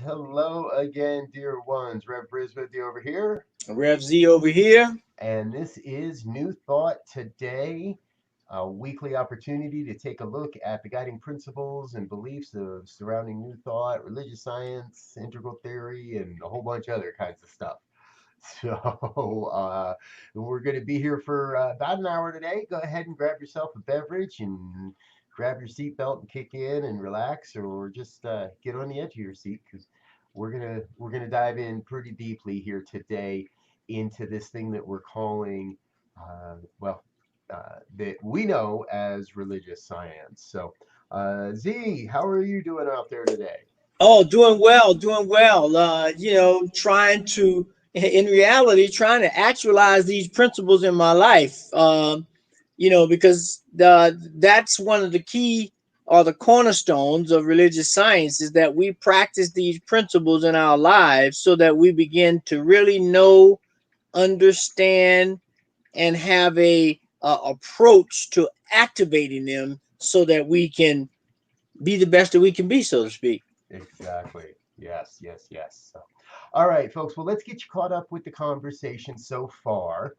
Hello again, dear ones. Rev Briz with you over here. Rev Z over here. And this is New Thought Today, a weekly opportunity to take a look at the guiding principles and beliefs of surrounding New Thought, religious science, integral theory, and a whole bunch of other kinds of stuff. So, we're going to be here for about an hour today. Go ahead and grab yourself a beverage and grab your seatbelt and kick in and relax, or just get on the edge of your seat because we're gonna dive in pretty deeply here today into this thing that we're calling, that we know as religious science. So, Z, how are you doing out there today? Oh, doing well, doing well. Trying to, in reality, trying to actualize these principles in my life. Because that's one of the key or the cornerstones of religious science is that we practice these principles in our lives so that we begin to really know, understand, and have a approach to activating them so that we can be the best that we can be, so to speak. Exactly. Yes, yes, yes. So, all right, folks. Well, let's get you caught up with the conversation so far.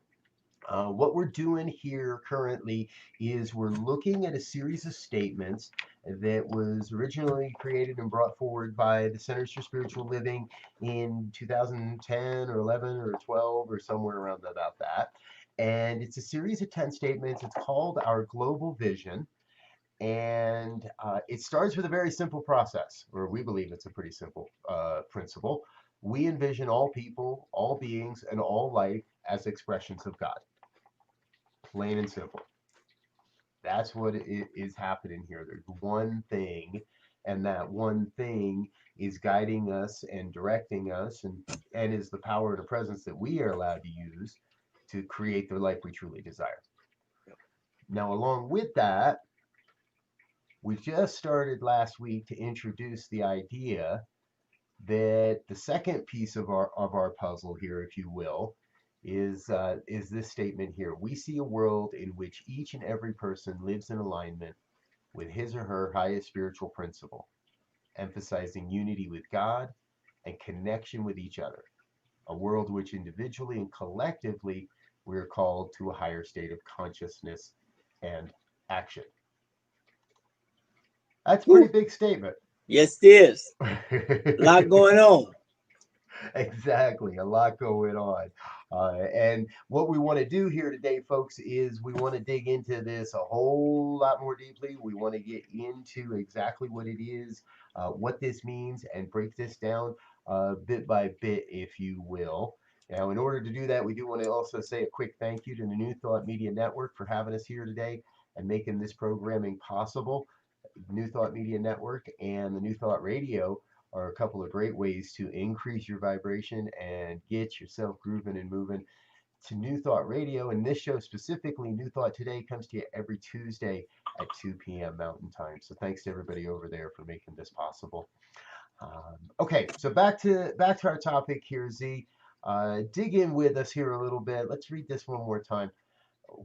What we're doing here currently is we're looking at a series of statements that was originally created and brought forward by the Centers for Spiritual Living in 2010 or 11 or 12 or somewhere around about that. And it's a series of 10 statements. It's called Our Global Vision. And it starts with a very simple process, or we believe it's a pretty simple principle. We envision all people, all beings, and all life as expressions of God. Plain and simple. That's what is happening here. There's one thing, and that one thing is guiding us and directing us, and is the power and the presence that we are allowed to use to create the life we truly desire. Now, along with that, we just started last week to introduce the idea that the second piece of our puzzle here, if you will, is this statement here. We see a world in which each and every person lives in alignment with his or her highest spiritual principle, emphasizing unity with God and connection with each other. A world in which individually and collectively we are called to a higher state of consciousness and action. That's a pretty Whew. big statement. Yes, it is. A lot going on. Exactly, a lot going on. And what we want to do here today, folks, is we want to dig into this a whole lot more deeply. We want to get into exactly what it is, what this means, and break this down bit by bit, if you will. Now, in order to do that, we do want to also say a quick thank you to the New Thought Media Network for having us here today and making this programming possible. New Thought Media Network and the New Thought Radio are a couple of great ways to increase your vibration and get yourself grooving and moving to New Thought Radio. And this show specifically, New Thought Today, comes to you every Tuesday at 2 p.m. Mountain Time. So thanks to everybody over there for making this possible. Okay, so back to our topic here, Z. Dig in with us here a little bit. Let's read this one more time.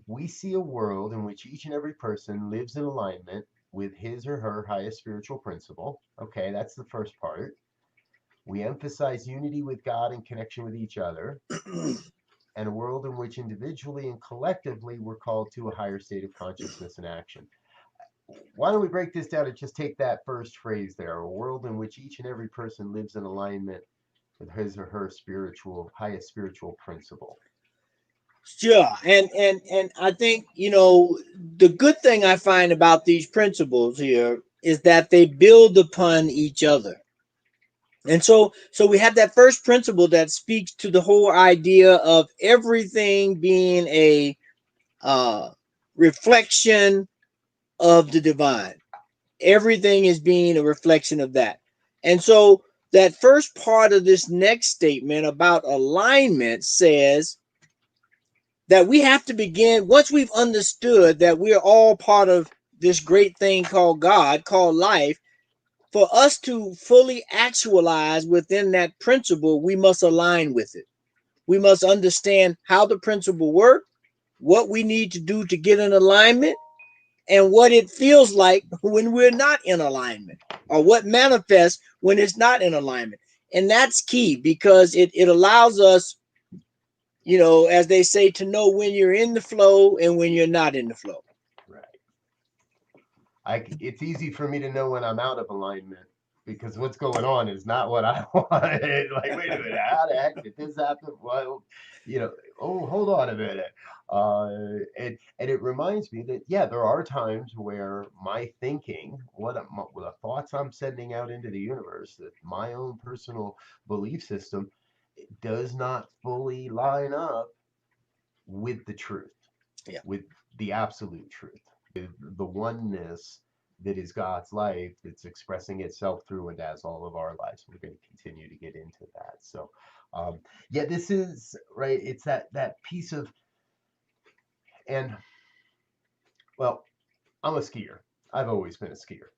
We see a world in which each and every person lives in alignment with his or her highest spiritual principle. Okay, that's the first part. We emphasize unity with God and connection with each other, and a world in which individually and collectively we're called to a higher state of consciousness and action. Why don't we break this down and just take that first phrase there? A world in which each and every person lives in alignment with his or her highest spiritual principle. Sure. And I think, the good thing I find about these principles here is that they build upon each other. And so we have that first principle that speaks to the whole idea of everything being a uh, reflection of the divine. Everything is being a reflection of that. And so that first part of this next statement about alignment says that we have to begin, once we've understood that we're all part of this great thing called God, called life, for us to fully actualize within that principle, we must align with it. We must understand how the principle works, what we need to do to get in alignment, and what it feels like when we're not in alignment. or what manifests when it's not in alignment. And that's key because it allows us, as they say, to know when you're in the flow and when you're not in the flow. Right. It's easy for me to know when I'm out of alignment because what's going on is not what I want. Like, wait a minute, how the heck did this happen? Well, you know, oh, hold on a minute. And it reminds me that yeah, there are times where my thinking, the thoughts I'm sending out into the universe, that my own personal belief system does not fully line up with the truth, Yeah. with the absolute truth, with the oneness that is God's life that's expressing itself through and as all of our lives. We're going to continue to get into that. So, yeah, this is right. It's that piece of, and well, I'm a skier. I've always been a skier,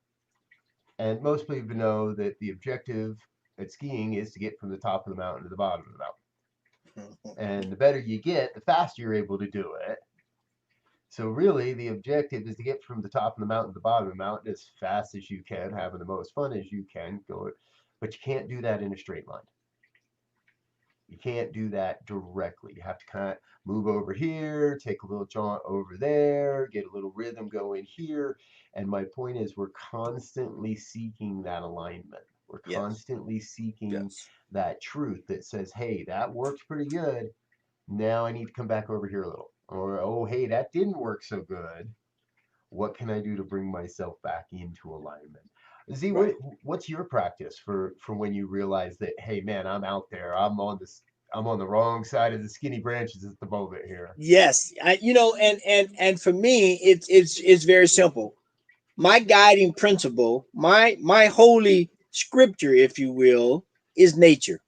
and most people know that the objective at skiing is to get from the top of the mountain to the bottom of the mountain. And the better you get, the faster you're able to do it. So really, the objective is to get from the top of the mountain to the bottom of the mountain as fast as you can, having the most fun as you can. But you can't do that in a straight line. You can't do that directly. You have to kind of move over here, take a little jaunt over there, get a little rhythm going here. And my point is, we're constantly seeking that alignment. We're Yes. constantly seeking Yes. that truth that says, hey, that works pretty good. Now I need to come back over here a little. Or, oh, hey, that didn't work so good. What can I do to bring myself back into alignment? Z, Right. what's your practice for when you realize that, hey, man, I'm out there. I'm on the wrong side of the skinny branches at the moment here. Yes. And for me, it's very simple. My guiding principle, my holy scripture, if you will, is nature.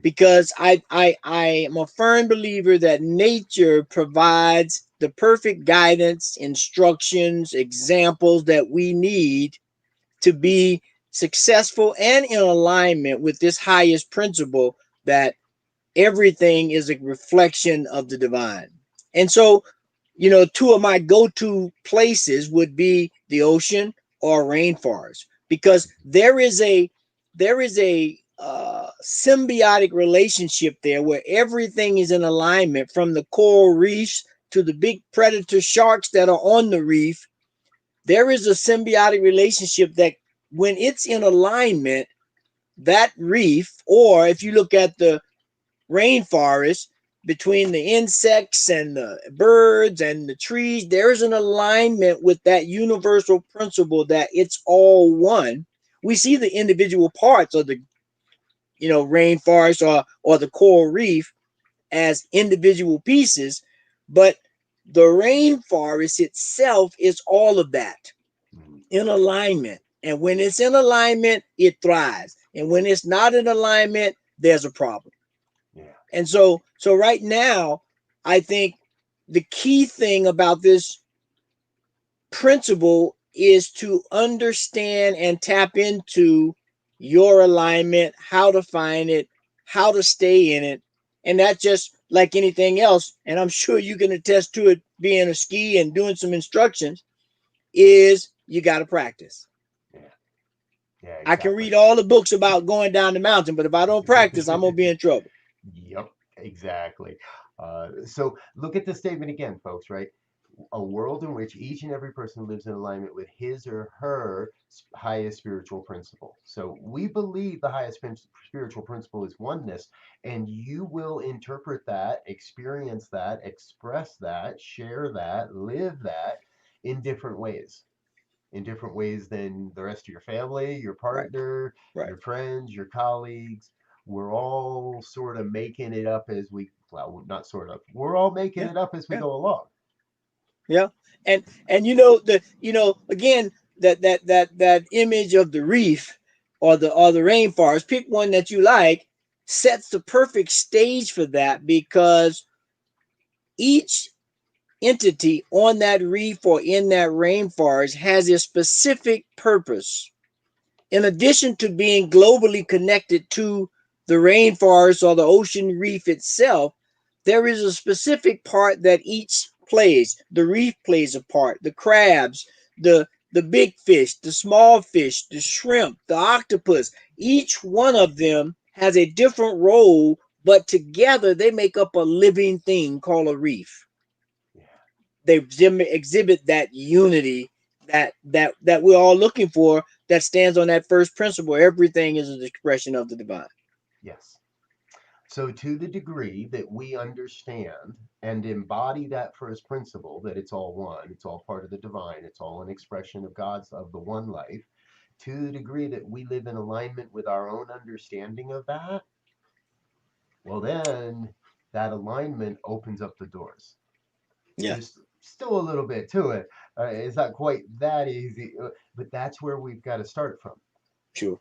Because I am a firm believer that nature provides the perfect guidance, instructions, examples that we need to be successful and in alignment with this highest principle that everything is a reflection of the divine. And so, two of my go-to places would be the ocean or rainforest because there is a symbiotic relationship there where everything is in alignment from the coral reefs to the big predator sharks that are on the reef. There is a symbiotic relationship that when it's in alignment, that reef, or if you look at the rainforest, between the insects and the birds and the trees, there's an alignment with that universal principle that it's all one. We see the individual parts of the rainforest or the coral reef as individual pieces, but the rainforest itself is all of that Mm, in alignment. And when it's in alignment, it thrives. And when it's not in alignment, there's a problem. yeah. And so right now, I think the key thing about this principle is to understand and tap into your alignment, how to find it, how to stay in it. And that's just like anything else. And I'm sure you can attest to it being a ski and doing some instructions, is you got to practice. Yeah. Yeah, I can exactly. read all the books about going down the mountain, but if I don't practice, I'm going to be in trouble. Yep, exactly. So look at the statement again, folks, right? A world in which each and every person lives in alignment with his or her highest spiritual principle. So we believe the highest spiritual principle is oneness, and you will interpret that, experience that, express that, share that, live that in different ways. In different ways than the rest of your family, your Right, partner, right. your friends, your colleagues. We're all sort of making it up well, not sort of, we're all making Yeah, it up as we yeah, go along. yeah. And again, that image of the reef or the rainforest, pick one that you like, sets the perfect stage for that because each entity on that reef or in that rainforest has a specific purpose. In addition to being globally connected to the rainforest or the ocean reef itself, there is a specific part that each plays. The reef plays a part, the crabs, the the big fish, the small fish, the shrimp, the octopus. Each one of them has a different role, but together they make up a living thing called a reef. Yeah. They exhibit that unity that we're all looking for, that stands on that first principle. Everything is an expression of the divine. Yes. So, to the degree that we understand and embody that first principle, that it's all one, it's all part of the divine, it's all an expression of God's, of the one life, to the degree that we live in alignment with our own understanding of that, well, then that alignment opens up the doors. Yeah, There's still a little bit to it. It's not quite that easy, but that's where we've got to start from. sure.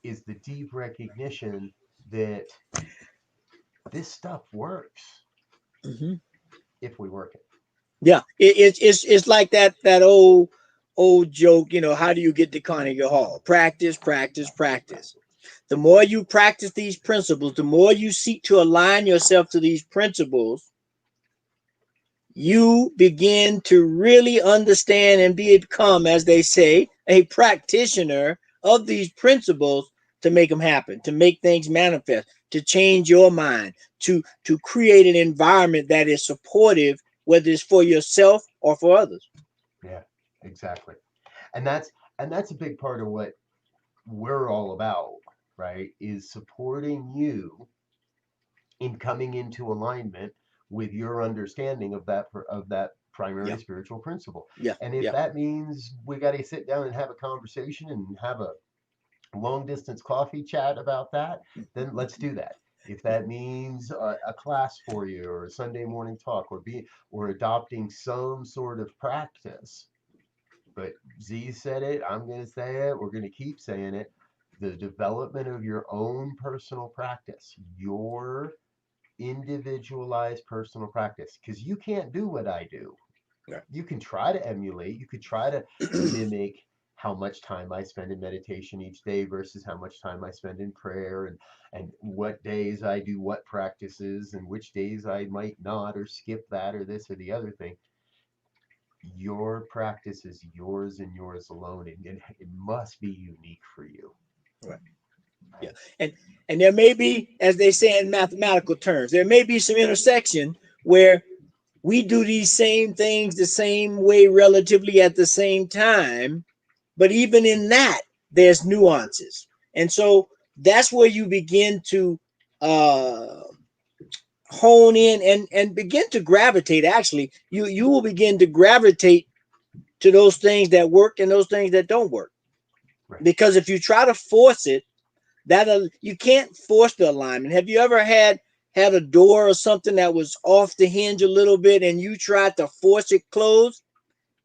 Is the deep recognition that this stuff works Hmm. if we work it. Yeah, it's like that old joke. How do you get to Carnegie Hall? Practice, practice, practice. The more you practice these principles, the more you seek to align yourself to these principles, you begin to really understand and become, as they say, a practitioner of these principles, to make them happen, to make things manifest, to change your mind, to create an environment that is supportive, whether it's for yourself or for others. Yeah, exactly. And that's a big part of what we're all about, right? Is supporting you in coming into alignment with your understanding of that primary Yeah, spiritual principle. yeah, And if yeah. that means we got to sit down and have a conversation and have a long distance coffee chat about that, then let's do that. If that means a class for you or a Sunday morning talk or adopting some sort of practice, but Z said it, I'm going to say it, we're going to keep saying it. The development of your own personal practice, your individualized personal practice, because you can't do what I do. Right. You can try to emulate, you could try to mimic how much time I spend in meditation each day versus how much time I spend in prayer, and what days I do what practices and which days I might not or skip that or this or the other thing. Your practice is yours and yours alone, and it must be unique for you, Right. Yeah. right? And there may be, as they say in mathematical terms, there may be some intersection where we do these same things the same way relatively at the same time, but even in that there's nuances. And so that's where you begin to uh hone in and begin to gravitate. Actually, you will begin to gravitate to those things that work and those things that don't work. Right. Because if you try to force it, that you can't force the alignment. Have you ever had a door or something that was off the hinge a little bit and you tried to force it closed?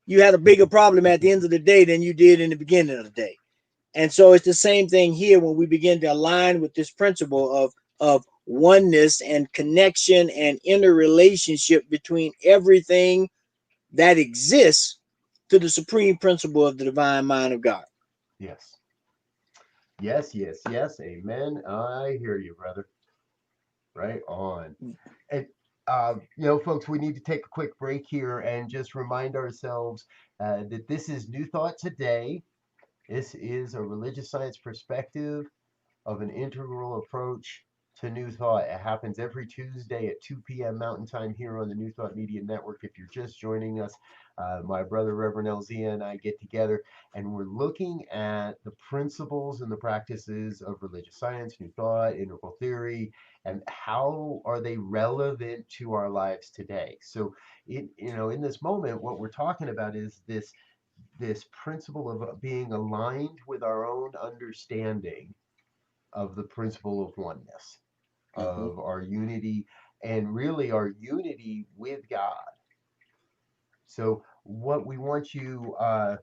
You had a bigger problem at the end of the day than you did in the beginning of the day. And so it's the same thing here when we begin to align with this principle of oneness and connection and interrelationship between everything that exists to the supreme principle of the divine mind of God. Yes. Yes, yes, yes. Amen. I hear you, brother. Right on. And folks, we need to take a quick break here and just remind ourselves that this is New Thought Today. This is a religious science perspective of an integral approach to New Thought. It happens every Tuesday at 2 p.m. Mountain Time here on the New Thought Media Network. If you're just joining us, my brother Reverend Elzia and I get together and we're looking at the principles and the practices of religious science, New Thought, integral theory, and how are they relevant to our lives today. So, in this moment, what we're talking about is this principle of being aligned with our own understanding of the principle of oneness, Mm-hmm. of our unity, and really our unity with God. So, what we want you,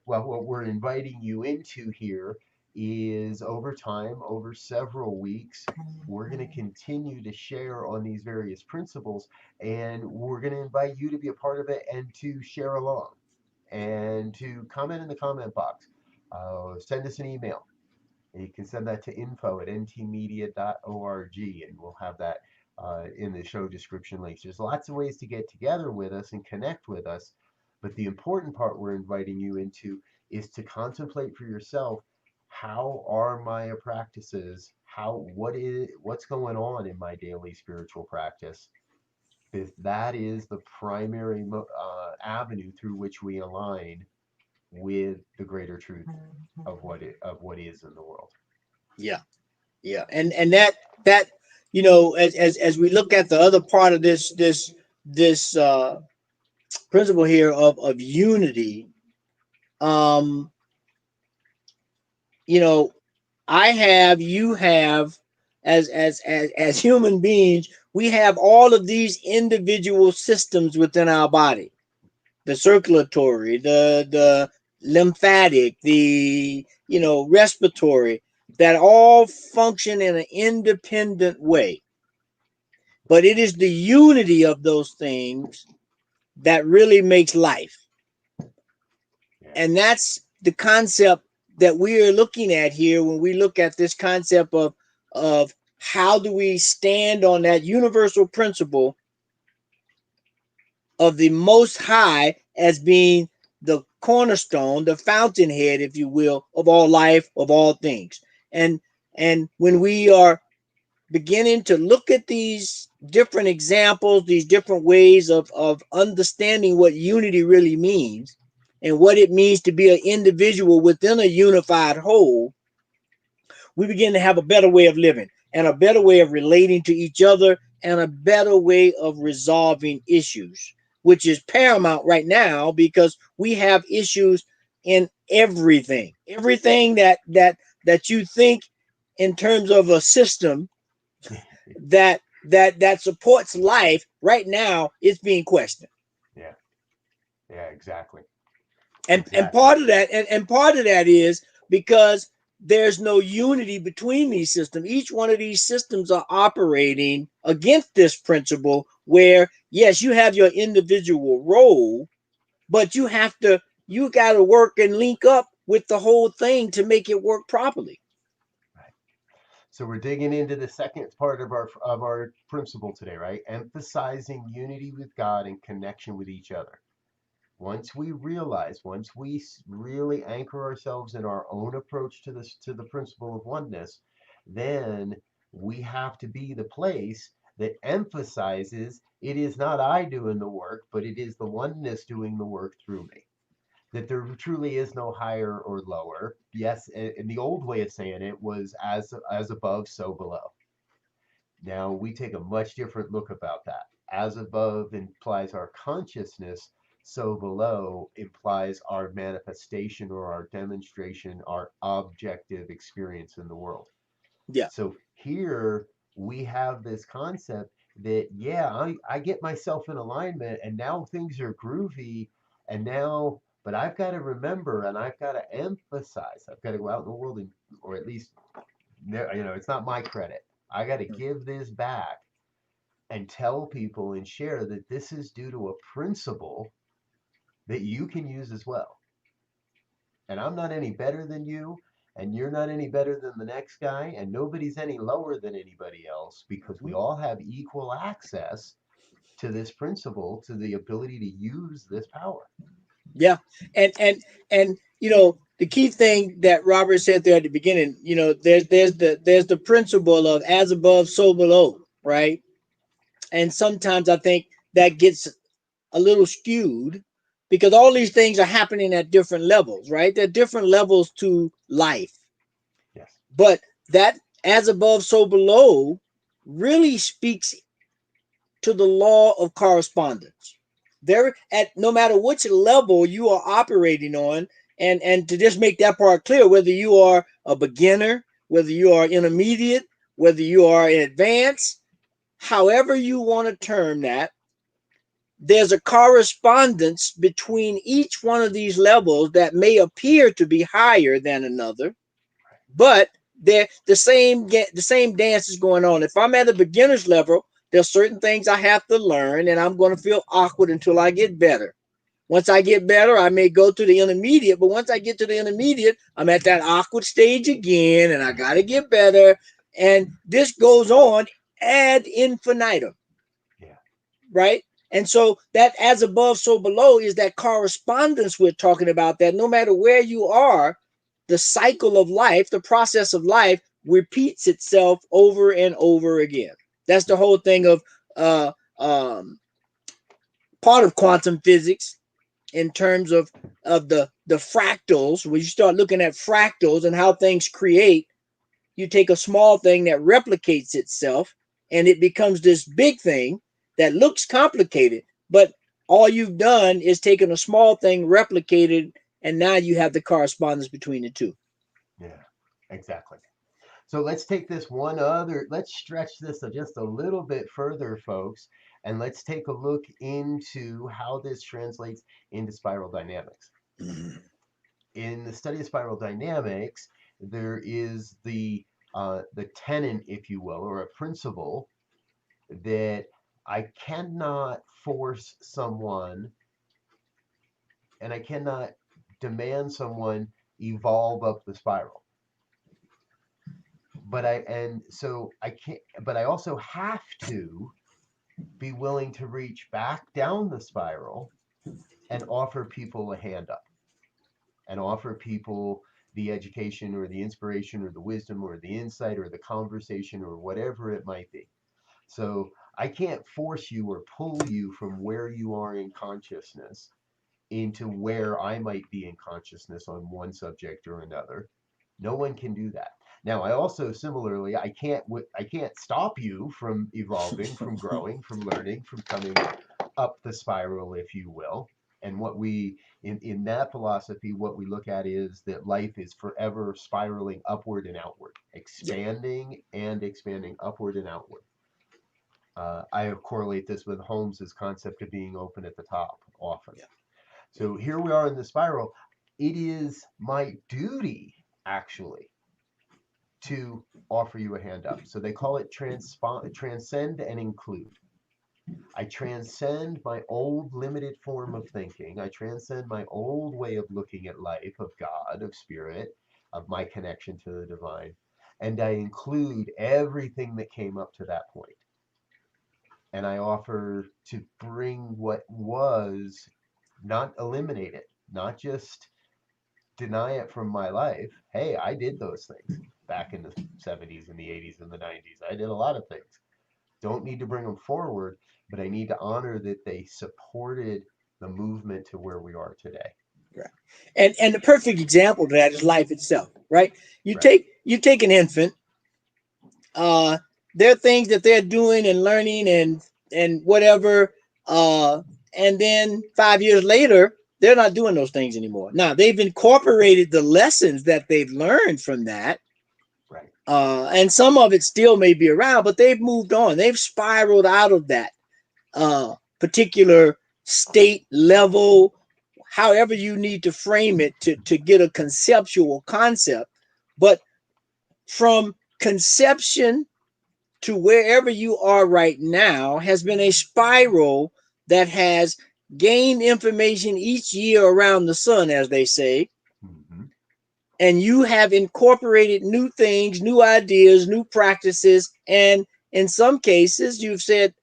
what we're inviting you into here is over time, over several weeks, we're going to continue to share on these various principles, and we're going to invite you to be a part of it and to share along and to comment in the comment box. Send us an email. And you can send that to info@ntmedia.org, and we'll have that in the show description links. There's lots of ways to get together with us and connect with us, but the important part we're inviting you into is to contemplate for yourself, how are my practices, what's going on in my daily spiritual practice, if that is the primary avenue through which we align with the greater truth of what is in the world. Yeah, yeah, and that as we look at the other part of this principle here of unity, um, you know, I have, you have, as human beings, we have all of these individual systems within our body: the circulatory, the lymphatic, the respiratory, that all function in an independent way. But it is the unity of those things that really makes life. Yeah. And that's the concept that we are looking at here when we look at this concept of how do we stand on that universal principle of the Most High as being the cornerstone, the fountainhead, if you will, of all life, of all things. And when we are beginning to look at these different examples, these different ways of understanding what unity really means and what it means to be an individual within a unified whole, we begin to have a better way of living and a better way of relating to each other and a better way of resolving issues, which is paramount right now because we have issues in everything that you think in terms of a system that supports life right now. It's being questioned. Yeah. Yeah. Exactly. And Exactly. part of that is because there's no unity between these systems. Each one of these systems are operating against this principle where, yes, you have your individual role, but you got to work and link up with the whole thing to make it work properly. Right. So we're digging into the second part of our principle today, right? Emphasizing unity with God and connection with each other. Once we really anchor ourselves in our own approach to the principle of oneness, then we have to be the place that emphasizes it is not I doing the work, but it is the oneness doing the work through me. That there truly is no higher or lower. Yes, and the old way of saying it was as above, so below. Now we take a much different look about that. As above implies our consciousness, so below implies our manifestation or our demonstration, our objective experience in the world. Yeah. So here we have this concept that, yeah, I get myself in alignment and now things are groovy. And now, but I've got to remember and I've got to emphasize, I've got to go out in the world and, or at least, it's not my credit. I got to give this back and tell people and share that this is due to a principle that you can use as well. And I'm not any better than you, and you're not any better than the next guy, and nobody's any lower than anybody else because we all have equal access to this principle, to the ability to use this power. Yeah. And the key thing that Robert said there at the beginning, there's the principle of as above, so below, right? And sometimes I think that gets a little skewed because all these things are happening at different levels, right? There are different levels to life. Yes. But that as above, so below really speaks to the law of correspondence. There, at no matter which level you are operating on, and to just make that part clear, whether you are a beginner, whether you are intermediate, whether you are advanced, however you want to term that, there's a correspondence between each one of these levels that may appear to be higher than another, but they're the same dance is going on. If I'm at a beginner's level, there's certain things I have to learn, and I'm going to feel awkward until I get better. Once I get better, I may go to the intermediate, but once I get to the intermediate, I'm at that awkward stage again, and I got to get better. And this goes on ad infinitum, Yeah. right? And so that as above, so below is that correspondence we're talking about, that no matter where you are, the cycle of life, the process of life repeats itself over and over again. That's the whole thing of uh, um, part of quantum physics in terms of the fractals. When you start looking at fractals and how things create, you take a small thing that replicates itself and it becomes this big thing that looks complicated, but all you've done is taken a small thing, replicated, and now you have the correspondence between the two. Yeah, exactly. So let's take this one other, let's stretch this just a little bit further, folks, and let's take a look into how this translates into spiral dynamics. In the study of spiral dynamics, there is the tenet, if you will, or a principle that I cannot force someone and I cannot demand someone evolve up the spiral. But I also have to be willing to reach back down the spiral and offer people a hand up and offer people the education or the inspiration or the wisdom or the insight or the conversation or whatever it might be. So I can't force you or pull you from where you are in consciousness into where I might be in consciousness on one subject or another. No one can do that. Now, I also similarly, I can't stop you from evolving, from growing, from learning, from coming up the spiral, if you will. And what we in that philosophy, what we look at is that life is forever spiraling upward and outward, Yeah, expanding and expanding upward and outward. I correlate this with Holmes's concept of being open at the top often. yeah, yeah. So here we are in the spiral. It is my duty, actually, to offer you a hand up. So they call it transcend and include. I transcend my old limited form of thinking. I transcend my old way of looking at life, of God, of spirit, of my connection to the divine. And I include everything that came up to that point. And I offer to bring what was, not eliminate it, not just deny it from my life. Hey, I did those things back in the 70s and the 80s and the 90s. I did a lot of things. Don't need to bring them forward, but I need to honor that they supported the movement to where we are today. Right. And the perfect example of that is life itself, right? Right. You take an infant, uh, there are things that they're doing and learning and whatever, and then 5 years later, they're not doing those things anymore. Now they've incorporated the lessons that they've learned from that, Right. and some of it still may be around, but they've moved on. They've spiraled out of that particular state level, however you need to frame it to get a conceptual concept. But from conception to wherever you are right now has been a spiral that has gained information each year around the sun, as they say, Mm-hmm. and you have incorporated new things, new ideas, new practices, and in some cases, you've said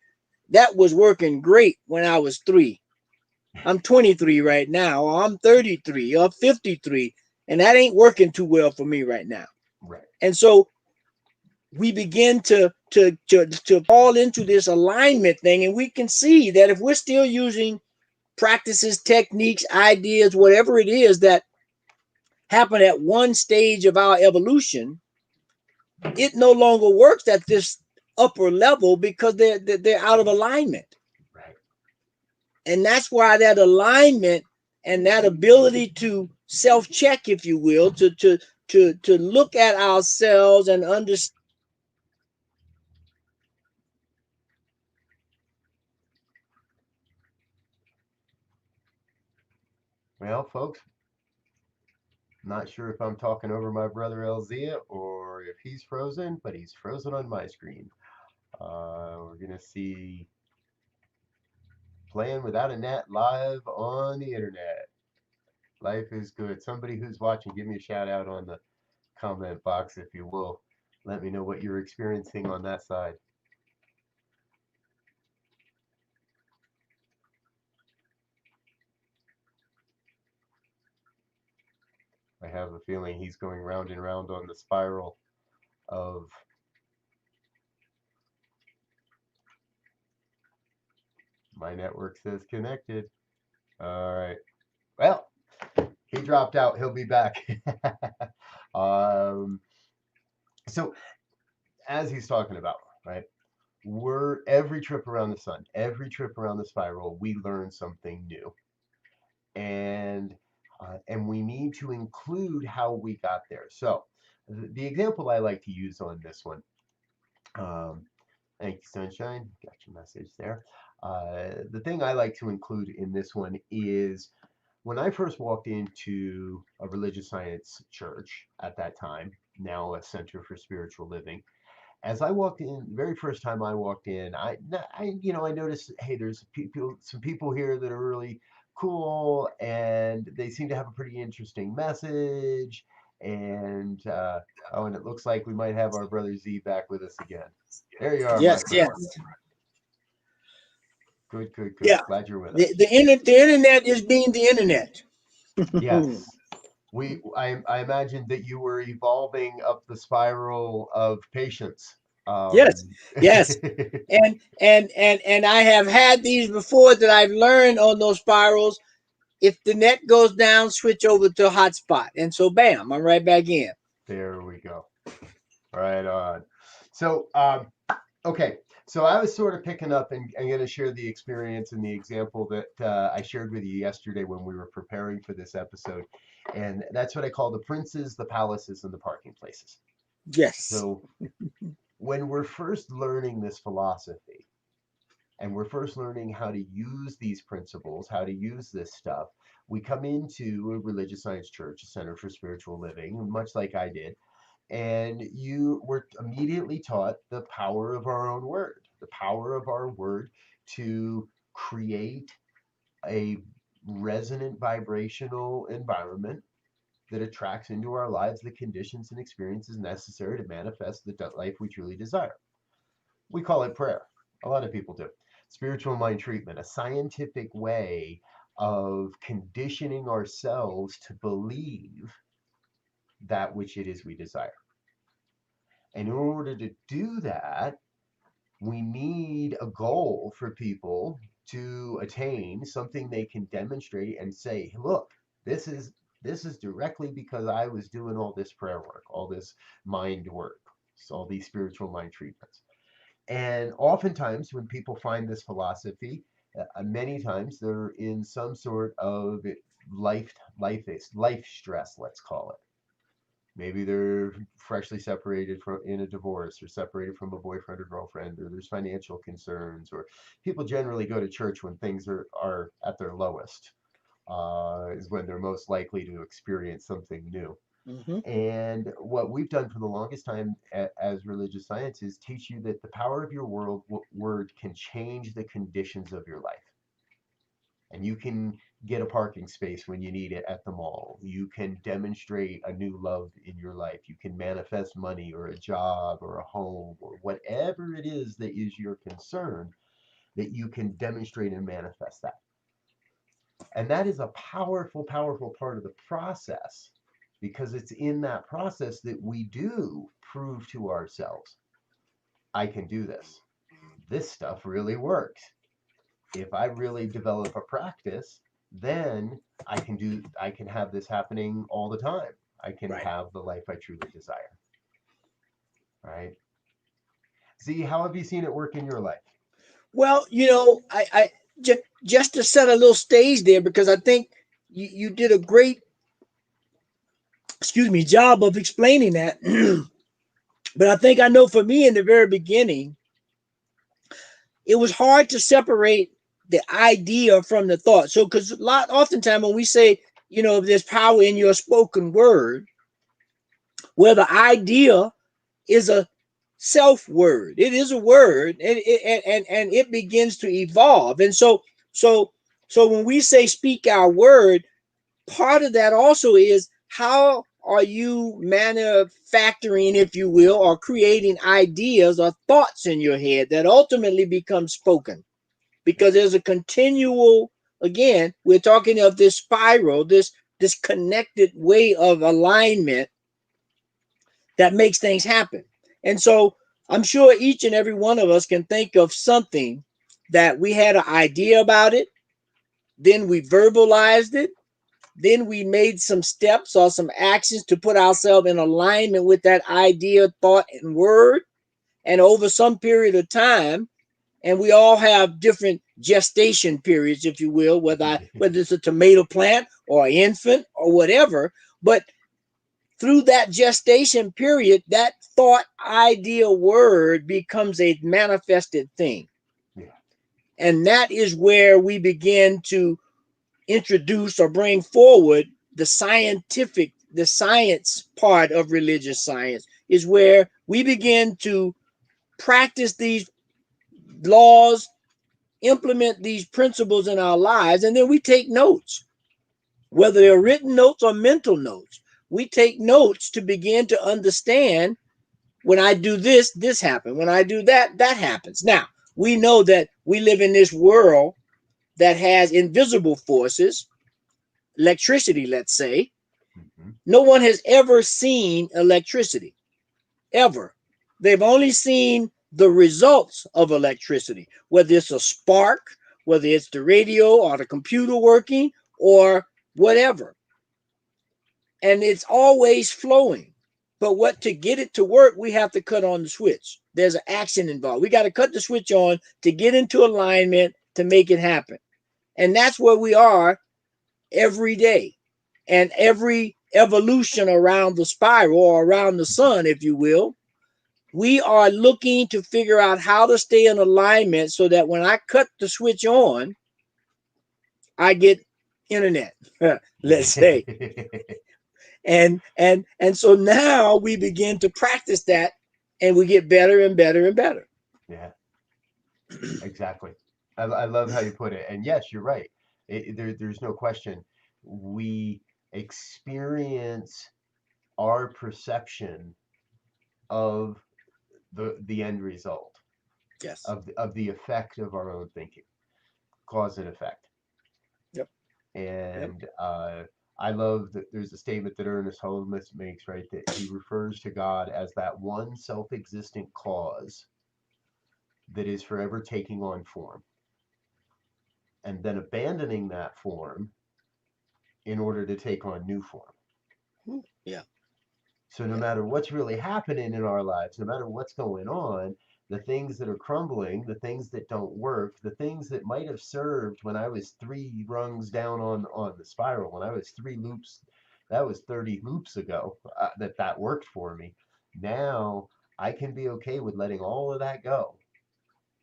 that was working great when I was 3. I'm 23 right now, or I'm 33, or 53, and that ain't working too well for me right now. Right. And so we begin to fall into this alignment thing, and we can see that if we're still using practices, techniques, ideas, whatever it is that happened at one stage of our evolution, it no longer works at this upper level because they're out of alignment. Right. And that's why that alignment and that ability to self-check, if you will, to look at ourselves and understand. Well, folks, not sure if I'm talking over my brother Elzia or if he's frozen, but he's frozen on my screen. We're going to see playing without a net live on the internet. Life is good. Somebody who's watching, give me a shout out on the comment box if you will. Let me know what you're experiencing on that side. I have a feeling he's going round and round on the spiral of my network says connected. All right. Well, he dropped out. He'll be back. um, so as he's talking about, right? We're every trip around the sun, every trip around the spiral, we learn something new, and we need to include how we got there. So the example I like to use on this one, um, thank you, Sunshine. Got your message there. The thing I like to include in this one is when I first walked into a religious science church at that time, now a center for spiritual living. As I walked in, the very first time I walked in, I noticed, hey, there's some people here that are really cool, and they seem to have a pretty interesting message. And oh, and it looks like we might have our brother Z back with us again. There you are, my Yes, friend. yes. Good, good, good. Yeah. Glad you're with The, us. the, internet, the internet is being the internet. Yes. I imagined that you were evolving up the spiral of patience. Yes, Um, yes. And I have had these before that I've learned on those spirals. If the net goes down, switch over to hotspot. And so bam, I'm right back in. there we go. Right on. So, okay. So I was sort of picking up, and I'm going to share the experience and the example that I shared with you yesterday when we were preparing for this episode. And that's what I call the princes, the palaces, and the parking places. Yes. So when we're first learning this philosophy, and we're first learning how to use these principles, how to use this stuff, we come into a religious science church, a center for spiritual living, much like I did, and you were immediately taught the power of our own word, the power of our word to create a resonant vibrational environment that attracts into our lives the conditions and experiences necessary to manifest the life we truly desire. We call it prayer. A lot of people do. Spiritual mind treatment, a scientific way of conditioning ourselves to believe that which it is we desire. And in order to do that, we need a goal for people to attain, something they can demonstrate and say, look, this is directly because I was doing all this prayer work, all this mind work, so all these spiritual mind treatments. And oftentimes, when people find this philosophy, many times they're in some sort of life stress, let's call it. Maybe they're freshly separated from in a divorce, or separated from a boyfriend or girlfriend, or there's financial concerns, or people generally go to church when things are at their lowest, is when they're most likely to experience something new. Mm-hmm. And what we've done for the longest time as religious science is teach you that the power of your word can change the conditions of your life. And you can get a parking space when you need it at the mall. You can demonstrate a new love in your life. You can manifest money or a job or a home or whatever it is that is your concern, that you can demonstrate and manifest that. And that is a powerful, powerful part of the process, because it's in that process that we do prove to ourselves, I can do this. This stuff really works. If I really develop a practice, then I can have this happening all the time. I can Right. have the life I truly desire. Right? See, how have you seen it work in your life? Well, just to set a little stage there, because I think you did a great, excuse me, job of explaining that. But I think I know for me in the very beginning, it was hard to separate the idea from the thought. So, because oftentimes when we say, there's power in your spoken word, well, the idea is a self word. It is a word, and it begins to evolve. And so, so when we say speak our word, part of that also is how are you manufacturing, if you will, or creating ideas or thoughts in your head that ultimately become spoken, because Yes. there's a continual, again, we're talking of this spiral, this this connected way of alignment that makes things happen. And so I'm sure each and every one of us can think of something that we had an idea about it, then we verbalized it, then we made some steps or some actions to put ourselves in alignment with that idea, thought, and word. And over some period of time, and we all have different gestation periods, if you will, whether it's a tomato plant or an infant or whatever. But through that gestation period, that thought, idea, word becomes a manifested thing. Yeah. And that is where we begin to introduce or bring forward the science part of religious science, is where we begin to practice these laws, implement these principles in our lives, and then we take notes, whether they're written notes or mental notes. We take notes to begin to understand, when I do this, this happens. When I do that, that happens. Now, we know that we live in this world that has invisible forces, electricity, let's say. Mm-hmm. No one has ever seen electricity, ever. They've only seen the results of electricity, whether it's a spark, whether it's the radio or the computer working or whatever. And it's always flowing. But to get it to work, we have to cut on the switch. There's an action involved. We got to cut the switch on to get into alignment to make it happen. And that's where we are every day. And every evolution around the spiral, or around the sun, if you will, we are looking to figure out how to stay in alignment so that when I cut the switch on, I get internet, let's say. And so now we begin to practice that, and we get better and better and better. Yeah, exactly. I love how you put it. And yes, you're right. There's no question. We experience our perception of the end result, Yes. of the effect of our own thinking, cause and effect. Yep. And I love that there's a statement that Ernest Holmes makes, right? That he refers to God as that one self-existent cause that is forever taking on form, and then abandoning that form in order to take on new form. Yeah. So no matter what's really happening in our lives, no matter what's going on, the things that are crumbling, the things that don't work, the things that might have served when I was 3 rungs down on the spiral, when I was 3 loops, that was 30 loops ago, that worked for me. Now I can be okay with letting all of that go,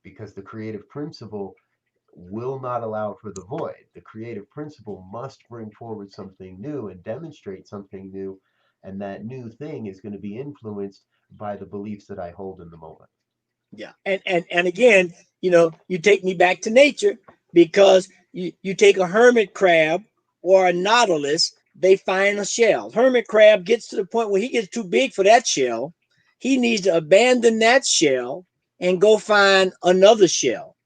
because the creative principle will not allow for the void. The creative principle must bring forward something new and demonstrate something new, and that new thing is going to be influenced by the beliefs that I hold in the moment. Yeah. And again, you take me back to nature, because you take a hermit crab or a nautilus, they find a shell. Hermit crab gets to the point where he gets too big for that shell. He needs to abandon that shell and go find another shell.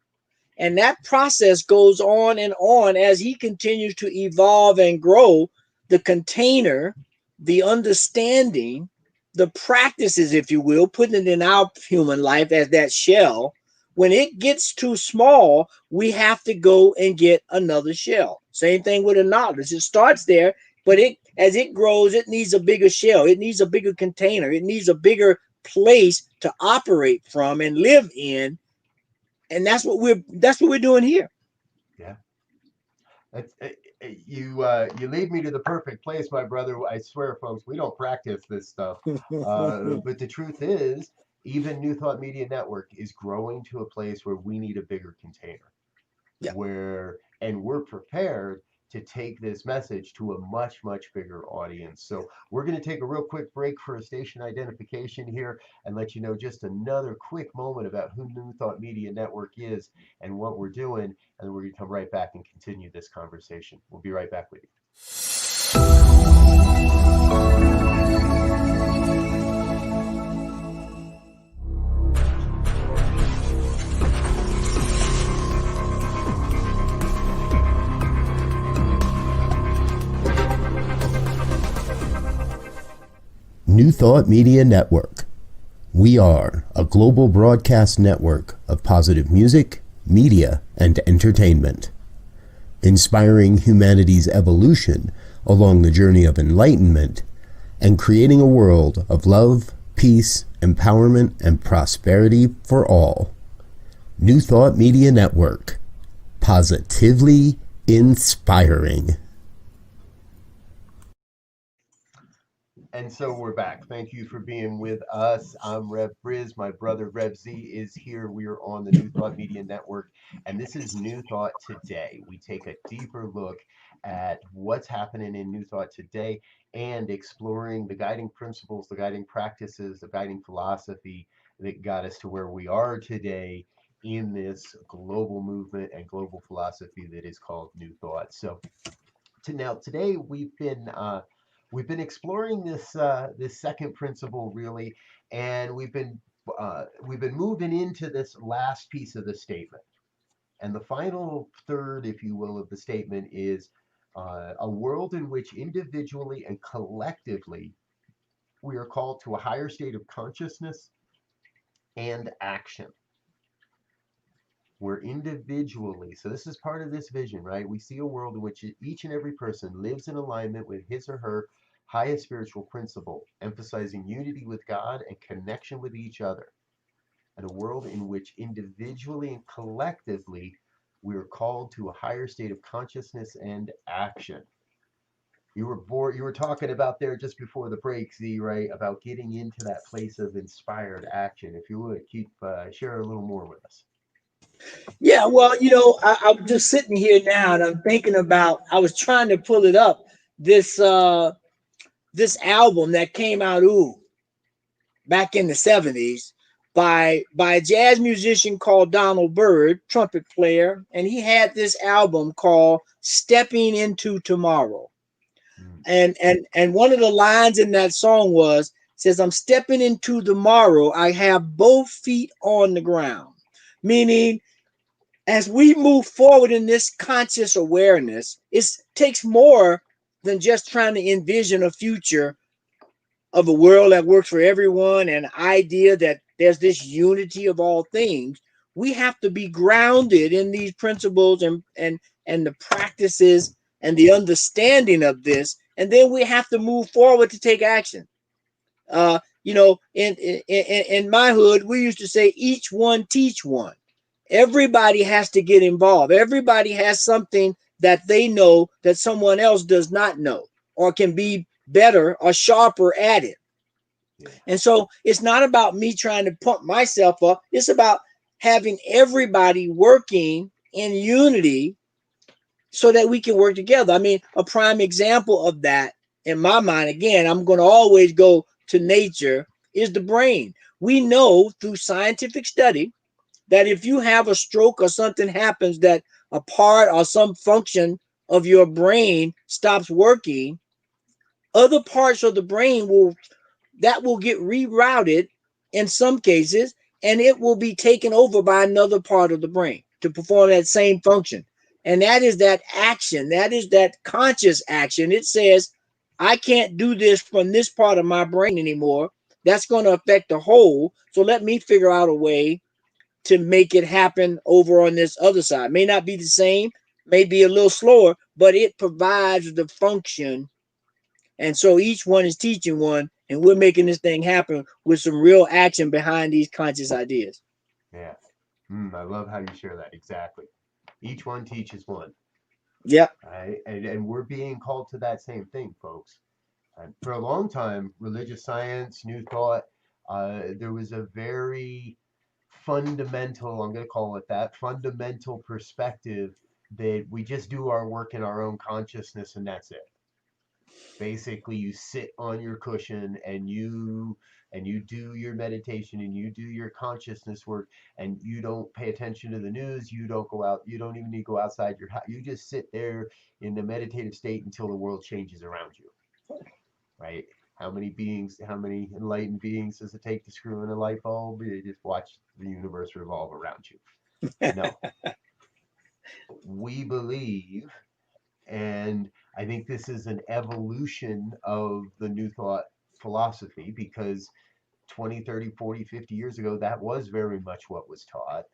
And that process goes on and on as he continues to evolve and grow. The container, the understanding, the practices, if you will, putting it in our human life as that shell. When it gets too small, we have to go and get another shell. Same thing with a nautilus. It starts there, but as it grows, it needs a bigger shell. It needs a bigger container. It needs a bigger place to operate from and live in. And that's what we're doing here. Yeah. You lead me to the perfect place, my brother. I swear, folks, we don't practice this stuff. But the truth is, even New Thought Media Network is growing to a place where we need a bigger container. Yeah. And we're prepared to take this message to a much, much bigger audience. So we're going to take a real quick break for a station identification here and let you know just another quick moment about who New Thought Media Network is and what we're doing. And we're going to come right back and continue this conversation. We'll be right back with you. New Thought Media Network. We are a global broadcast network of positive music, media, and entertainment, inspiring humanity's evolution along the journey of enlightenment and creating a world of love, peace, empowerment, and prosperity for all. New Thought Media Network. Positively inspiring. And so we're back. Thank you for being with us. I'm Rev Briz. My brother Rev Z is here. We are on the New Thought Media Network, and this is New Thought Today. We take a deeper look at what's happening in New Thought today and exploring the guiding principles, the guiding practices, the guiding philosophy that got us to where we are today in this global movement and global philosophy that is called New Thought. So today we've been exploring this second principle really, and we've been moving into this last piece of the statement. And the final third, if you will, of the statement is a world in which individually and collectively we are called to a higher state of consciousness and action. We're individually, so this is part of this vision, right? We see a world in which each and every person lives in alignment with his or her highest spiritual principle, emphasizing unity with God and connection with each other. And a world in which individually and collectively we are called to a higher state of consciousness and action. You were talking about there just before the break, Z, right? About getting into that place of inspired action. If you would keep share a little more with us. Yeah, well, I'm just sitting here now and I'm thinking about. I was trying to pull it up. This album that came out back in the '70s by a jazz musician called Donald Byrd, trumpet player, and he had this album called "Stepping Into Tomorrow." Mm, And one of the lines in that song says, "I'm stepping into tomorrow. I have both feet on the ground," meaning as we move forward in this conscious awareness, it takes more than just trying to envision a future of a world that works for everyone and an idea that there's this unity of all things. We have to be grounded in these principles and the practices and the understanding of this, and then we have to move forward to take action. In my hood, we used to say each one teach one. Everybody has to get involved. Everybody has something that they know that someone else does not know or can be better or sharper at it. yeah. And so it's not about me trying to pump myself up. It's about having everybody working in unity so that we can work together. I mean, a prime example of that in my mind, again, I'm going to always go to nature, is the brain. We know through scientific study that if you have a stroke or something happens that a part or some function of your brain stops working, other parts of the brain will get rerouted in some cases, and it will be taken over by another part of the brain to perform that same function. And that is that action, that is that conscious action. It says, I can't do this from this part of my brain anymore. That's going to affect the whole. So let me figure out a way to make it happen over on this other side. May not be the same, may be a little slower, but it provides the function, and so each one is teaching one, and we're making this thing happen with some real action behind these conscious ideas. Yeah. I love how you share that. Exactly. Each one teaches one. Yeah. Right? And we're being called to that same thing, folks. And for a long time, religious science, New Thought, there was a very fundamental, I'm going to call it that, fundamental perspective that we just do our work in our own consciousness and that's it. Basically, you sit on your cushion and you do your meditation and you do your consciousness work, and you don't pay attention to the news. You don't go out, you don't even need to go outside your house. You just sit there in the meditative state until the world changes around you, right? How many enlightened beings does it take to screw in a light bulb? You just watch the universe revolve around you. No, we believe, and I think this is an evolution of the New Thought philosophy, because 20, 30, 40, 50 years ago, that was very much what was taught.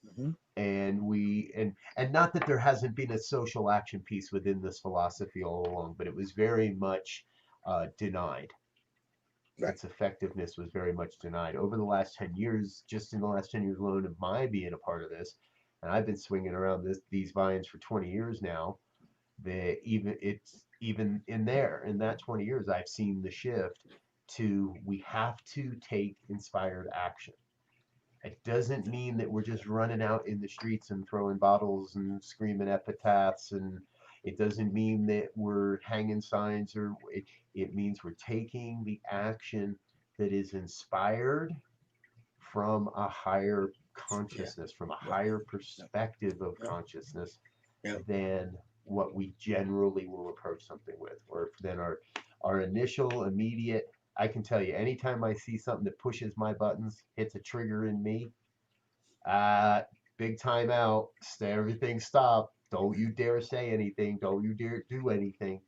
Mhm. And not that there hasn't been a social action piece within this philosophy all along, but it was very much denied. Right. Its effectiveness was very much denied over the last 10 years. Just in the last 10 years alone of my being a part of this, and I've been swinging around these vines for 20 years now, that even in there in that 20 years I've seen the shift to, we have to take inspired action. It doesn't mean that we're just running out in the streets and throwing bottles and screaming epitaphs, and it doesn't mean that we're hanging signs, or it means we're taking the action that is inspired from a higher Yeah. consciousness, from a Yep. higher Yep. perspective of Yep. consciousness Yep. than what we generally will approach something with, or than our initial immediate. I can tell you, anytime I see something that pushes my buttons, hits a trigger in me, uh, big time out. Stay, everything stop. Don't you dare say anything. Don't you dare do anything,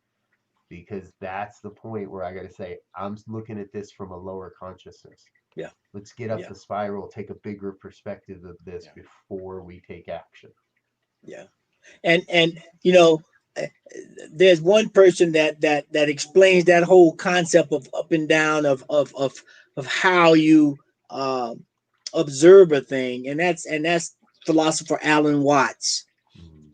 because that's the point where I got to say, I'm looking at this from a lower consciousness. Yeah. Let's get up Yeah. the spiral, take a bigger perspective of this Yeah. before we take action. Yeah. And you know, eh, there's one person that explains that whole concept of up and down of how you um, observe a thing, and that's philosopher Alan Watts.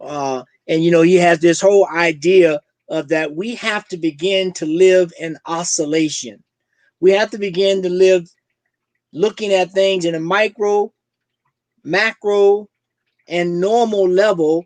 Yeah. And he has this whole idea of that we have to begin to live in oscillation. We have to begin to live looking at things in a micro, macro, and normal level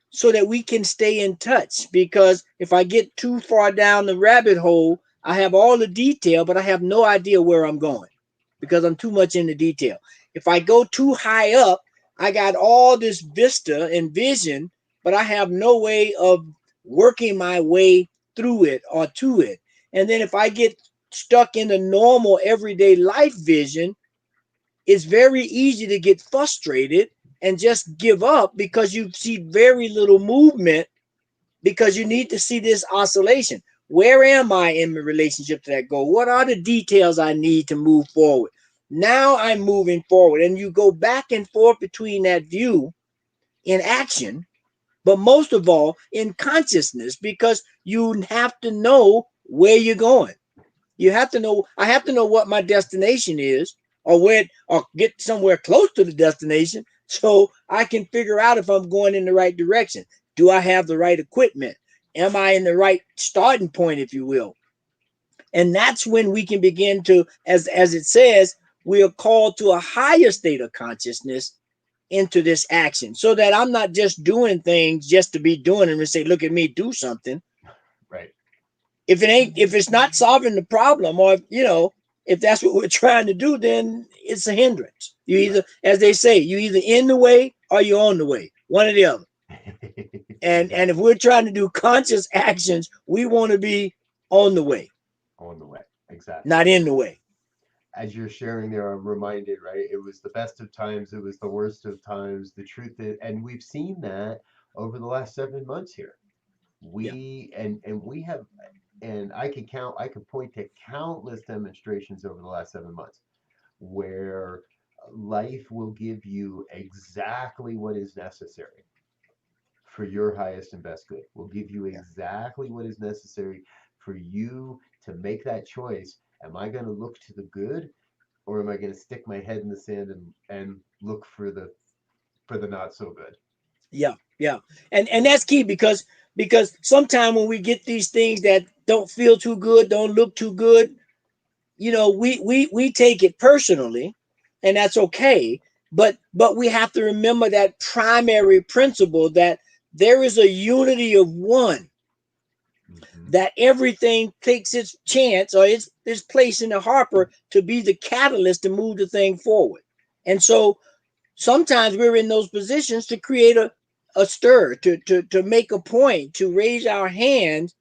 so that we can stay in touch. Because if I get too far down the rabbit hole, I have all the detail, but I have no idea where I'm going Right. because I'm too much in the detail. If I go too high up, I got all this vista and vision, but I have no way of working my way through it or to it. And then if I get stuck in the normal everyday life vision, it's very easy to get frustrated and just give up because you see very little movement, because you need to see this oscillation. Where am I in relationship to that goal? What are the details I need to move forward? Now I'm moving forward. And you go back and forth between that view in action, but most of all in consciousness, because you have to know where you're going. You have to know, I have to know what my destination is, or where, or get somewhere close to the destination so I can figure out if I'm going in the right direction. Do I have the right equipment? Am I in the right starting point, if you will? And that's when we can begin to, as it says, we are called to a higher state of consciousness into this action, so that I'm not just doing things just to be doing them and say, look at me, do something. Right. If it's not solving the problem, or if that's what we're trying to do, then it's a hindrance. You either, Right. as they say, you either in the way or you're on the way, one or the other. And if Exactly. we're trying to do conscious actions, we want to be on the way, On the way. Exactly. not in the way. As you're sharing there, I'm reminded, right? It was the best of times, it was the worst of times. The truth is, and we've seen that over the last 7 months here. Yeah. We have, and I can point to countless demonstrations over the last 7 months where life will give you exactly what is necessary for your highest and best good. Will give you Yeah. exactly what is necessary for you to make that choice. Am I going to look to the good, or am I going to stick my head in the sand and look for the not so good? Yeah. Yeah. And that's key, because sometimes when we get these things that don't feel too good, don't look too good, we take it personally, and that's okay. But we have to remember that primary principle, that there is a unity of one, Mm-hmm. that everything takes its chance or its place in the hopper to be the catalyst to move the thing forward. And so sometimes we're in those positions to create a stir, to make a point, to raise our hands,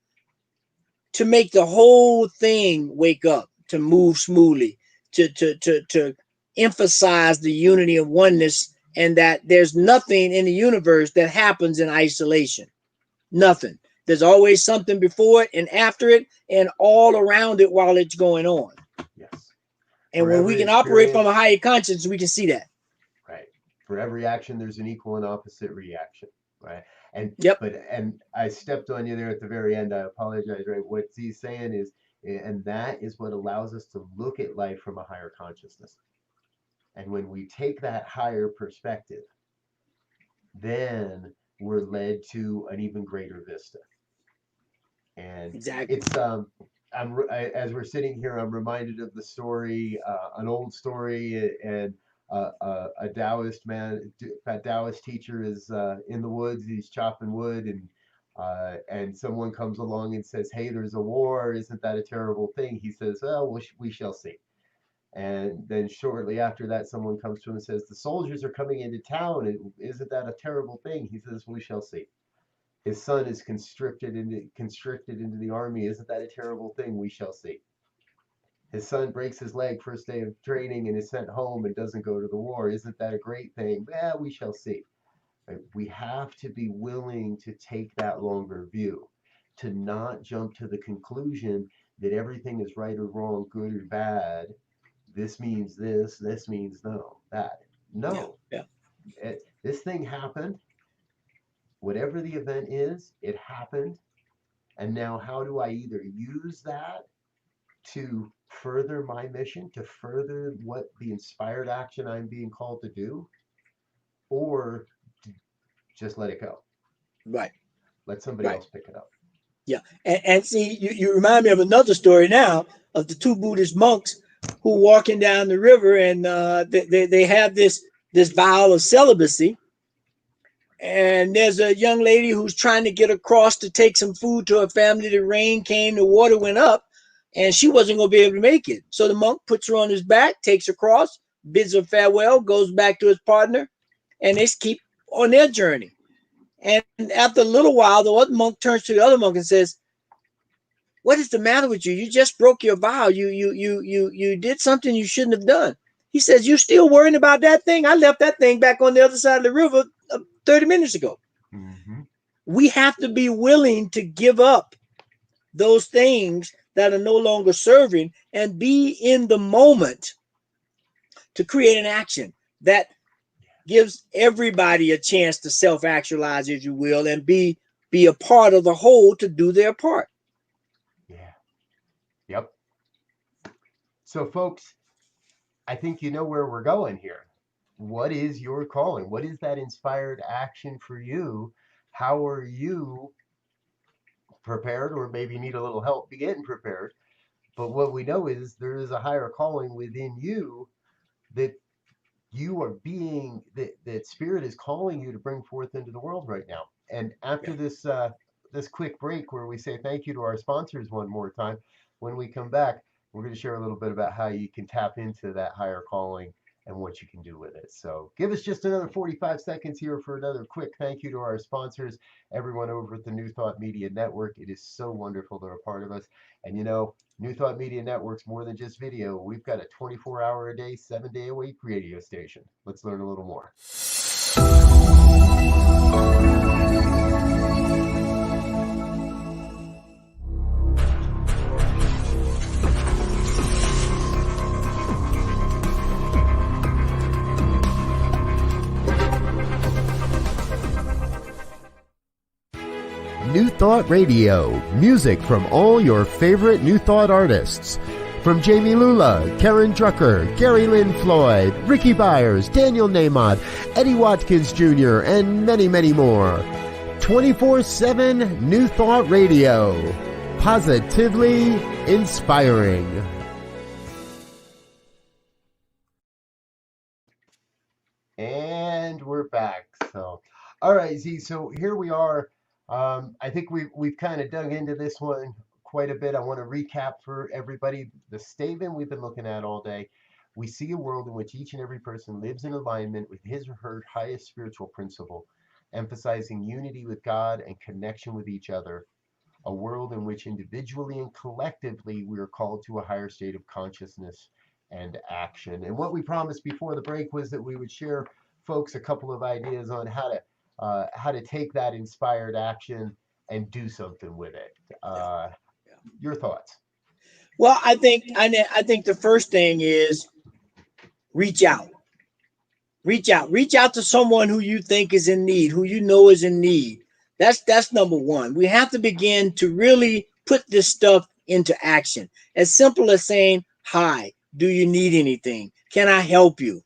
to make the whole thing wake up, to move smoothly, to emphasize the unity of oneness, and that there's nothing in the universe that happens in isolation. Nothing. There's always something before it and after it and all around it while it's going on. Yes. And For when we every can operate from a experience, higher conscience, we can see that. right. For every action, there's an equal and opposite reaction, right? And Yep. and I stepped on you there at the very end. I apologize, right? What he's saying is, and that is what allows us to look at life from a higher consciousness. And when we take that higher perspective, then we're led to an even greater vista. And Exactly. it's as we're sitting here, I'm reminded of the story, an old story, and a Taoist man, a Taoist teacher is in the woods. He's chopping wood, and someone comes along and says, "Hey, there's a war. Isn't that a terrible thing?" He says, "Well, we shall see." And then shortly after that, someone comes to him and says, "The soldiers are coming into town. And isn't that a terrible thing?" He says, "We shall see." His son is conscripted into the army. Isn't that a terrible thing? We shall see. His son breaks his leg first day of training and is sent home and doesn't go to the war. Isn't that a great thing? Yeah, we shall see. Right? We have to be willing to take that longer view, to not jump to the conclusion that everything is right or wrong, good or bad. This means this means no, that. Yeah. No, Yeah. this thing happened. Whatever the event is, it happened. And now, how do I either use that to further my mission, to further what the inspired action I'm being called to do, or just let it go? Right. Let somebody Right. else pick it up. Yeah. And see, you remind me of another story now of the two Buddhist monks who walking down the river and they have this vow of celibacy. And there's a young lady who's trying to get across to take some food to her family. The rain came, the water went up, and she wasn't going to be able to make it. So the monk puts her on his back, takes her across, bids her farewell, goes back to his partner, and they keep on their journey. And after a little while, the other monk turns to the other monk and says, "What is the matter with you? You just broke your vow. You did something you shouldn't have done." He says, "You still worrying about that thing? I left that thing back on the other side of the river 30 minutes ago." Mm-hmm. We have to be willing to give up those things that are no longer serving and be in the moment to create an action that gives everybody a chance to self-actualize, if you will, and be a part of the whole to do their part. Yeah. Yep. So, folks, I think you know where we're going here. What is your calling? What is that inspired action for you? How are you prepared, or maybe need a little help getting prepared? But what we know is there is a higher calling within you that you are being that spirit is calling you to bring forth into the world right now. And after Yeah. this quick break where we say thank you to our sponsors one more time, when we come back, we're going to share a little bit about how you can tap into that higher calling and what you can do with it. So give us just another 45 seconds here for another quick thank you to our sponsors, everyone over at the New Thought Media Network. It is so wonderful they're a part of us. And New Thought Media Network's more than just video. We've got a 24-hour a day, 7-day a week radio station. Let's learn a little more. New Thought Radio, music from all your favorite New Thought artists. From Jamie Lula, Karen Drucker, Gary Lynn Floyd, Ricky Byers, Daniel Namod, Eddie Watkins Jr., and many, many more. 24/7 New Thought Radio. Positively inspiring. And we're back. All right, Z. So here we are. I think we've kind of dug into this one quite a bit. I want to recap for everybody the statement we've been looking at all day. We see a world in which each and every person lives in alignment with his or her highest spiritual principle, emphasizing unity with God and connection with each other. A world in which individually and collectively we are called to a higher state of consciousness and action. And what we promised before the break was that we would share folks a couple of ideas on how to take that inspired action and do something with it. Yeah. Uh, Yeah. your thoughts? Well, I think the first thing is reach out. Reach out to someone who you think is in need, who you know is in need. That's number one. We have to begin to really put this stuff into action. As simple as saying, "Hi, do you need anything? Can I help you?"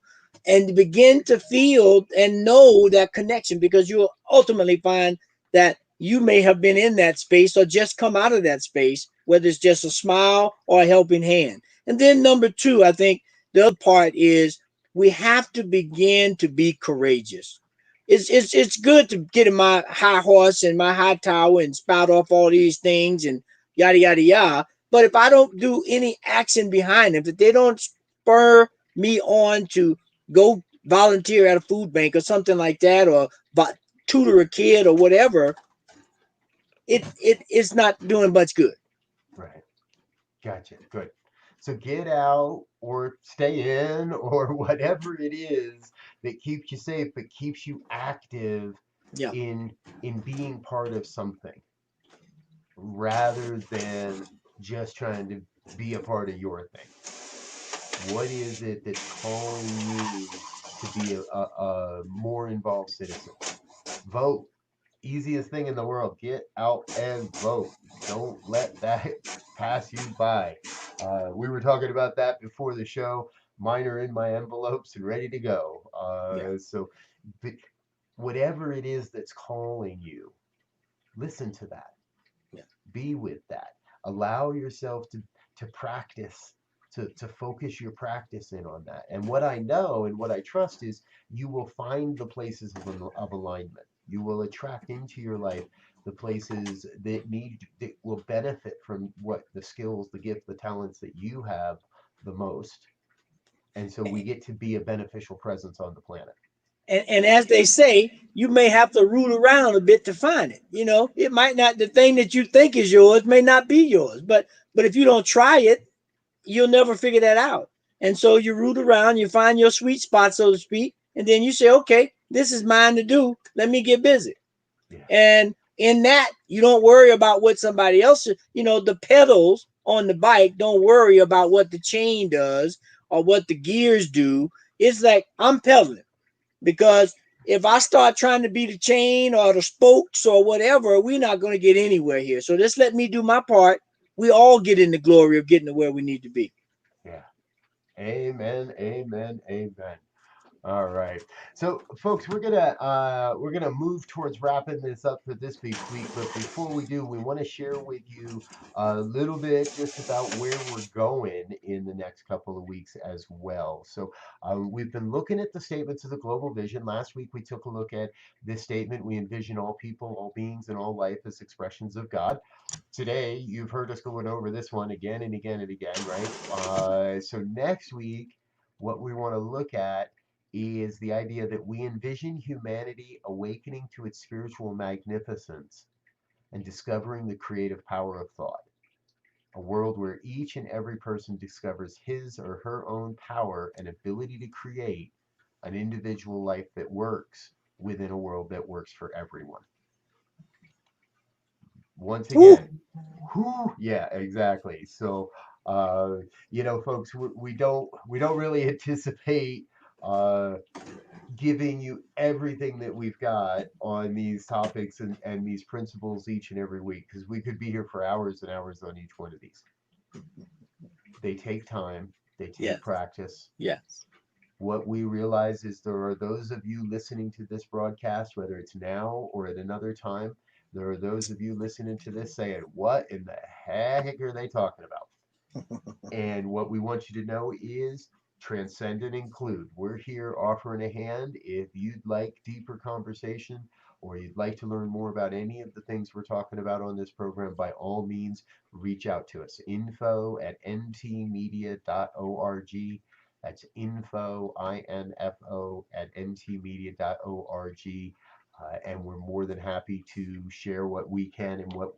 And begin to feel and know that connection, because you'll ultimately find that you may have been in that space or just come out of that space, whether it's just a smile or a helping hand. And then number two, I think the other part is we have to begin to be courageous. It's good to get in my high horse and my high tower and spout off all these things and yada yada yada. But if I don't do any action behind them, if they don't spur me on to go volunteer at a food bank or something like that, or tutor a kid or whatever, it's not doing much good. Right. Gotcha. Good. So get out or stay in or whatever it is that keeps you safe but keeps you active Yeah. in being part of something rather than just trying to be a part of your thing. What is it that's calling you to be a more involved citizen? Vote. Easiest thing in the world. Get out and vote. Don't let that pass you by. We were talking about that before the show. Mine are in my envelopes and ready to go. Yeah. So, but whatever it is that's calling you, listen to that. Yeah. Be with that. Allow yourself to practice, to focus your practice in on that. And what I know and what I trust is you will find the places of alignment. You will attract into your life the places that will benefit from what the skills, the gift, the talents that you have the most. And so we get to be a beneficial presence on the planet. And as they say, you may have to root around a bit to find it. It might not, the thing that you think is yours may not be yours, but if you don't try it, you'll never figure that out. And so you root around, you find your sweet spot, so to speak, and then you say, okay, this is mine to do. Let me get busy. Yeah. And in that, you don't worry about what somebody else, the pedals on the bike don't worry about what the chain does or what the gears do. It's like I'm pedaling, because if I start trying to be the chain or the spokes or whatever, we're not going to get anywhere here. So just let me do my part. We all get in the glory of getting to where we need to be. Yeah. Amen. Amen. Amen. All right. So, folks, we're gonna move towards wrapping this up for this week. But before we do, we want to share with you a little bit just about where we're going in the next couple of weeks as well. So, we've been looking at the statements of the global vision. Last week, we took a look at this statement: "We envision all people, all beings, and all life as expressions of God." Today, you've heard us going over this one again and again and again, right? So next week, what we want to look at is the idea that we envision humanity awakening to its spiritual magnificence and discovering the creative power of thought. A world where each and every person discovers his or her own power and ability to create an individual life that works within a world that works for everyone. Once Woo! again, who? Yeah, exactly. So, uh, folks, we don't really anticipate uh, giving you everything that we've got on these topics and these principles each and every week because we could be here for hours and hours on each one of these. They take time, they take Yes, practice. yes, What we realize is there are those of you listening to this broadcast, whether it's now or at another time, there are those of you listening to this saying, "What in the heck are they talking about?" And what we want you to know is transcend and include. We're here offering a hand. If you'd like deeper conversation or you'd like to learn more about any of the things we're talking about on this program, by all means, reach out to us. Info@ntmedia.org. That's info, at ntmedia.org. And we're more than happy to share what we can and what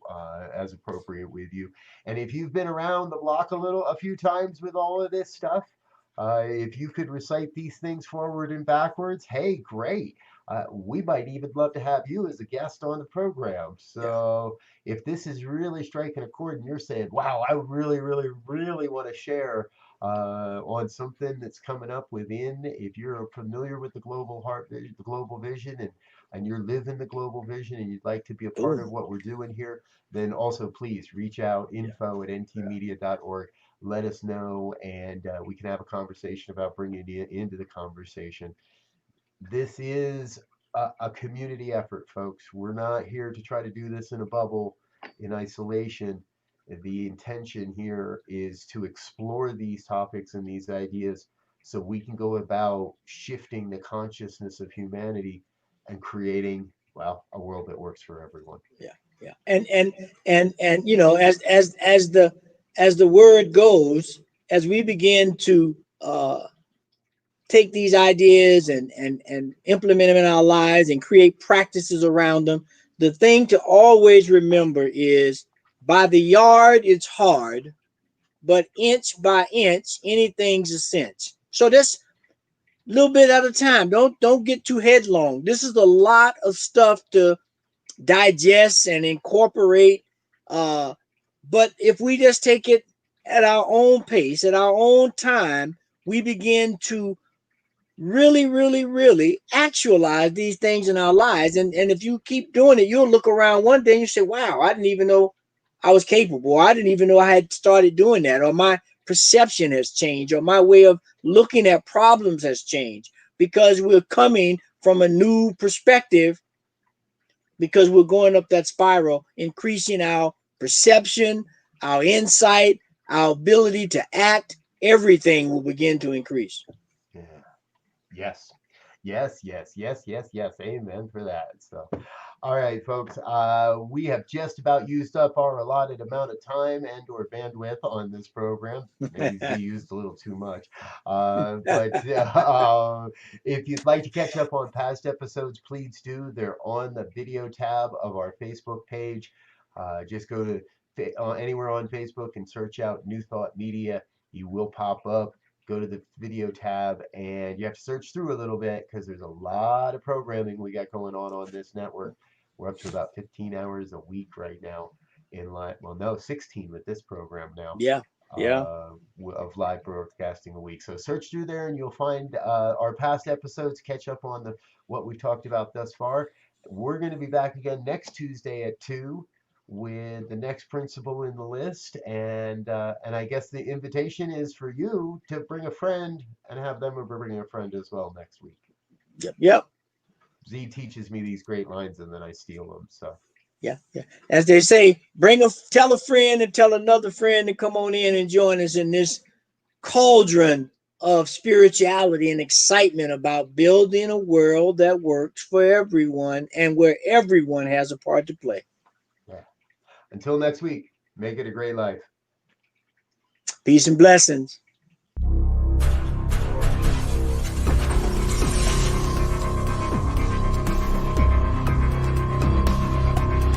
as appropriate with you. And if you've been around the block a few times with all of this stuff, If you could recite these things forward and backwards, hey, great. We might even love to have you as a guest on the program. Yeah. So if this is really striking a chord and you're saying, wow, I really, really, really want to share on something that's coming up within, if you're familiar with the global heart, the global vision, and you're living the global vision and you'd like to be a part of Boom. what we're doing here, then also please reach out Yeah. Yeah. info@ntmedia.org. Let us know, and we can have a conversation about bringing you into the conversation. This is a community effort, folks. We're not here to try to do this in a bubble, in isolation. The intention here is to explore these topics and these ideas so we can go about shifting the consciousness of humanity and creating, well, a world that works for everyone. Yeah. Yeah. And as the word goes, as we begin to take these ideas and implement them in our lives and create practices around them, the thing to always remember is by the yard it's hard, but inch by inch anything's a cinch. So this little bit at a time. Don't get too headlong. This is a lot of stuff to digest and incorporate. Uh, but if we just take it at our own pace, at our own time, we begin to really, really, really actualize these things in our lives. And if you keep doing it, you'll look around one day and you say, wow, I didn't even know I was capable. I didn't even know I had started doing that. Or my perception has changed, or my way of looking at problems has changed because we're coming from a new perspective, because we're going up that spiral, increasing our perception, our insight, our ability to act. Everything will begin to increase. Yeah. Yes. Yes, yes, yes, yes, yes. Amen for that. So, all right, folks. We have just about used up our allotted amount of time and/or bandwidth on this program. Maybe we used a little too much. But if you'd like to catch up on past episodes, please do. They're on the video tab of our Facebook page. Just go to anywhere on Facebook and search out New Thought Media. You will pop up. Go to the video tab, and you have to search through a little bit because there's a lot of programming we got going on this network. We're up to about 15 hours a week right now in live. Well, no, 16 with this program now Yeah, yeah. of live broadcasting a week. So search through there, and you'll find our past episodes. Catch up on the what we've talked about thus far. We're going to be back again next Tuesday at 2 with the next principle in the list, and I guess the invitation is for you to bring a friend and have them bring a friend as well next week. Yep. Yep. Z teaches me these great lines and then I steal them. So Yeah, yeah. As they say, tell a friend and tell another friend to come on in and join us in this cauldron of spirituality and excitement about building a world that works for everyone and where everyone has a part to play. yeah. Until next week, make it a great life. Peace and blessings.